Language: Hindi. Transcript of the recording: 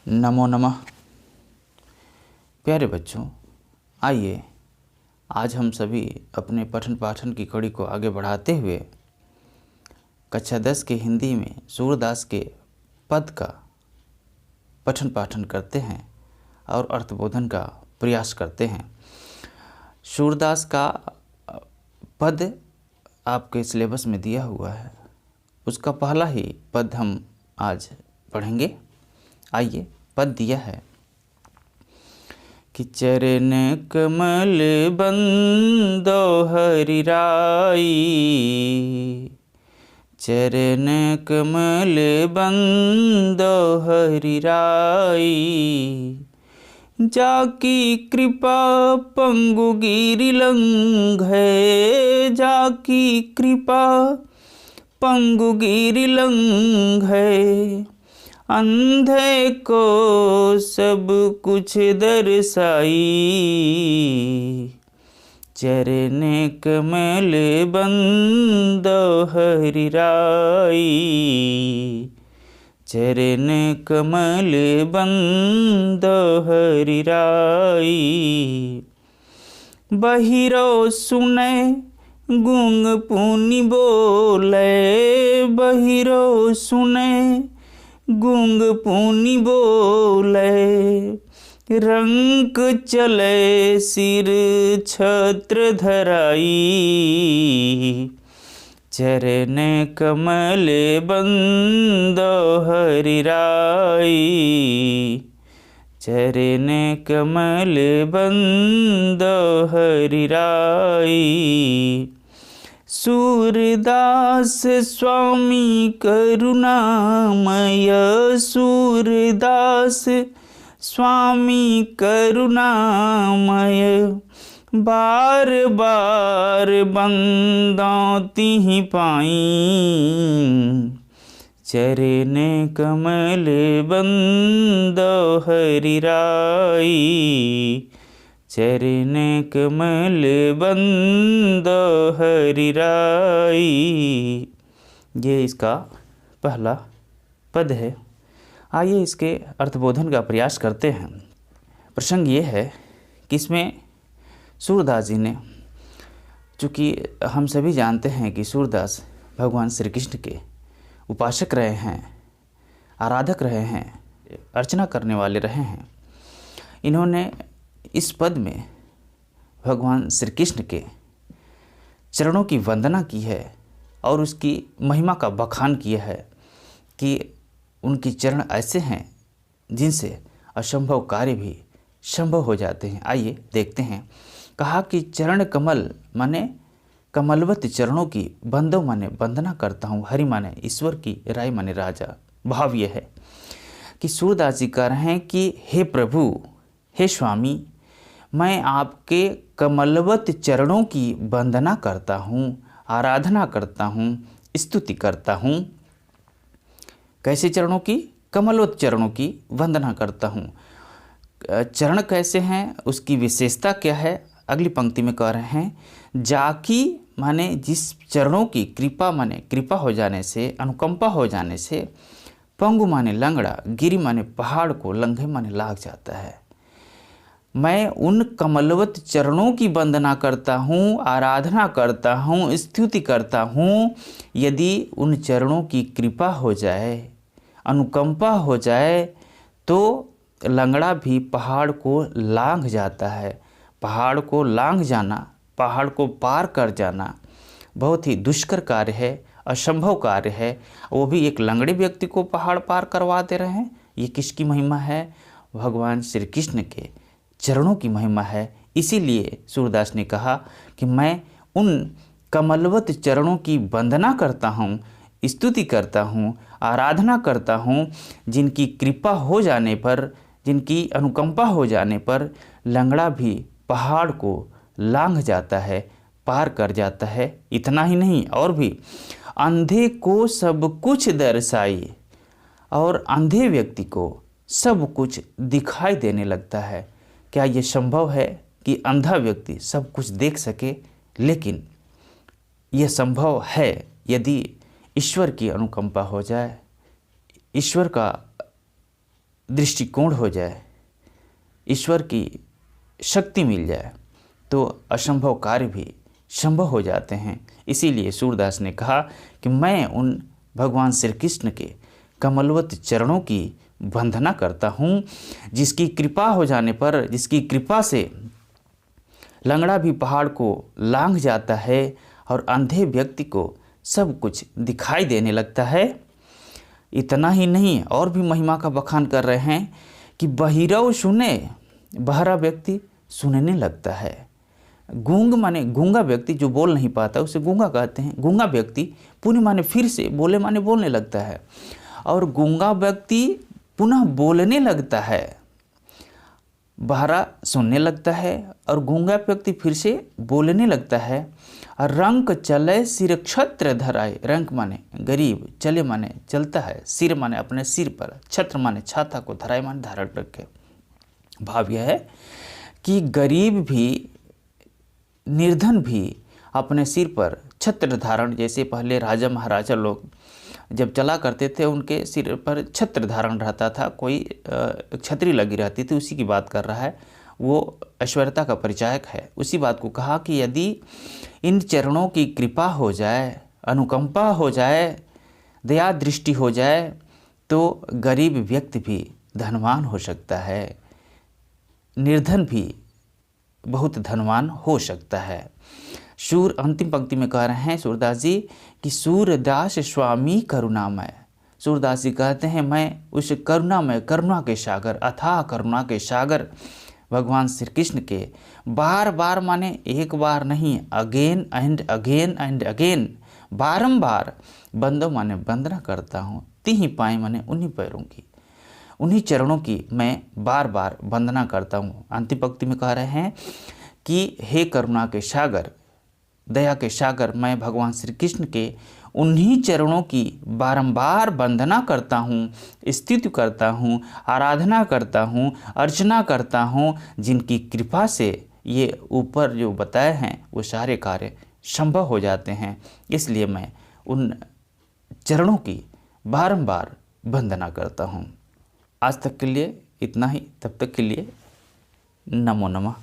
नमो नमः। प्यारे बच्चों, आइए आज हम सभी अपने पठन पाठन की कड़ी को आगे बढ़ाते हुए कक्षा 10 के हिंदी में सूरदास के पद का पठन पाठन करते हैं और अर्थबोधन का प्रयास करते हैं। सूरदास का पद आपके सिलेबस में दिया हुआ है, उसका पहला ही पद हम आज पढ़ेंगे। आइए, पद दिया है कि चरण कमल बंदो हरि राई, चरण कमल बंदो हरि राई, जाकी कृपा पंगु गिरि लंघै, जाकी कृपा पंगु गिरि लंघै, अंधे को सब कुछ दर्शाई, चरण कमल बंदो हरि राई, चरण कमल बंदो हरि राई। बहिरो सुने गूंग पुनि बोले, बहिरो सुने गूंग पुनि बोले, रंक चले सिर छत्र धराई, चरण कमल बंदो हरि राई, चरण कमल बंदो हरि राई। सूरदास स्वामी करुणामय, सूरदास स्वामी करुणामय, बार बार बंदों तिहि पाई, चरण कमल बंदो हरि राई, चरण कमल बंदो हरि राई। ये इसका पहला पद है। आइए इसके अर्थबोधन का प्रयास करते हैं। प्रसंग ये है कि इसमें सूरदास जी ने, चूँकि हम सभी जानते हैं कि सूरदास भगवान श्री कृष्ण के उपासक रहे हैं, आराधक रहे हैं, अर्चना करने वाले रहे हैं। इन्होंने इस पद में भगवान श्री कृष्ण के चरणों की वंदना की है और उसकी महिमा का बखान किया है कि उनके चरण ऐसे हैं जिनसे असंभव कार्य भी संभव हो जाते हैं। आइए देखते हैं। कहा कि चरण कमल माने कमलवत चरणों की, बंदो माने वंदना करता हूँ, हरि माने ईश्वर की, राय माने राजा। भाव यह है कि सूरदास जी कह रहे हैं कि हे प्रभु, हे स्वामी, मैं आपके कमलवत चरणों की वंदना करता हूँ, आराधना करता हूँ, स्तुति करता हूँ। कैसे चरणों की? कमलवत चरणों की वंदना करता हूँ। चरण कैसे हैं, उसकी विशेषता क्या है? अगली पंक्ति में कह रहे हैं, जाकी माने जिस चरणों की, कृपा माने कृपा हो जाने से, अनुकंपा हो जाने से, पंगु माने लंगड़ा, गिरि माने पहाड़ को, लंघे माने लाग जाता है। मैं उन कमलवत चरणों की वंदना करता हूँ, आराधना करता हूँ, स्तुति करता हूँ। यदि उन चरणों की कृपा हो जाए, अनुकंपा हो जाए, तो लंगड़ा भी पहाड़ को लांघ जाता है। पहाड़ को लांघ जाना, पहाड़ को पार कर जाना बहुत ही दुष्कर कार्य है, असंभव कार्य है। वो भी एक लंगड़े व्यक्ति को पहाड़ पार करवा दे रहे हैं। ये किसकी महिमा है? भगवान श्री कृष्ण के चरणों की महिमा है। इसीलिए सूरदास ने कहा कि मैं उन कमलवत चरणों की वंदना करता हूँ, स्तुति करता हूँ, आराधना करता हूँ, जिनकी कृपा हो जाने पर, जिनकी अनुकंपा हो जाने पर लंगड़ा भी पहाड़ को लांघ जाता है, पार कर जाता है। इतना ही नहीं, और भी, अंधे को सब कुछ दर्शाई, और अंधे व्यक्ति को सब कुछ दिखाई देने लगता है। क्या ये संभव है कि अंधा व्यक्ति सब कुछ देख सके? लेकिन यह संभव है यदि ईश्वर की अनुकंपा हो जाए, ईश्वर का दृष्टिकोण हो जाए, ईश्वर की शक्ति मिल जाए तो असंभव कार्य भी संभव हो जाते हैं। इसीलिए सूरदास ने कहा कि मैं उन भगवान श्री कृष्ण के कमलवत चरणों की वंदना करता हूँ, जिसकी कृपा हो जाने पर, जिसकी कृपा से लंगड़ा भी पहाड़ को लांघ जाता है और अंधे व्यक्ति को सब कुछ दिखाई देने लगता है। इतना ही नहीं, और भी महिमा का बखान कर रहे हैं कि बहिरव सुने, बहरा व्यक्ति सुनने लगता है। गूंग माने गूंगा व्यक्ति, जो बोल नहीं पाता उसे गूंगा कहते हैं। गूंगा व्यक्ति पुनः माने फिर से, बोले माने बोलने लगता है, और गूंगा व्यक्ति पुनः बोलने लगता है। बहरा सुनने लगता है और गूंगा व्यक्ति फिर से बोलने लगता है। और रंक चले सिर छत्र धराए, रंक माने गरीब, चले माने चलता है, सिर माने अपने सिर पर, छत्र माने छाता को, धराए माने धारण रखे। भाव यह है कि गरीब भी, निर्धन भी अपने सिर पर छत्र धारण, जैसे पहले राजा महाराजा लोग जब चला करते थे उनके सिर पर छत्र धारण रहता था, कोई छतरी लगी रहती थी, उसी की बात कर रहा है। वो ऐश्वर्यता का परिचायक है। उसी बात को कहा कि यदि इन चरणों की कृपा हो जाए, अनुकंपा हो जाए, दया दृष्टि हो जाए तो गरीब व्यक्ति भी धनवान हो सकता है, निर्धन भी बहुत धनवान हो सकता है। सूर अंतिम पंक्ति में कह रहे हैं सूरदास जी कि सूरदास स्वामी करुणामय। सूरदास जी कहते हैं मैं उस करुणामय, करुणा के सागर, अथाह करुणा के सागर भगवान श्री कृष्ण के बार बार माने एक बार नहीं, अगेन एंड अगेन, बारंबार बंदो माने वंदना करता हूँ। तिहि पाए माने उन्हीं पैरों की, उन्हीं चरणों की मैं बार बार वंदना करता हूँ। अंतिम पंक्ति में कह रहे हैं कि हे करुणा के सागर, दया के सागर, मैं भगवान श्री कृष्ण के उन्हीं चरणों की बारंबार वंदना करता हूँ, स्तुति करता हूँ, आराधना करता हूँ, अर्चना करता हूँ, जिनकी कृपा से ये ऊपर जो बताए हैं वो सारे कार्य संभव हो जाते हैं। इसलिए मैं उन चरणों की बारंबार वंदना करता हूँ। आज तक के लिए इतना ही। तब तक के लिए नमो नमः।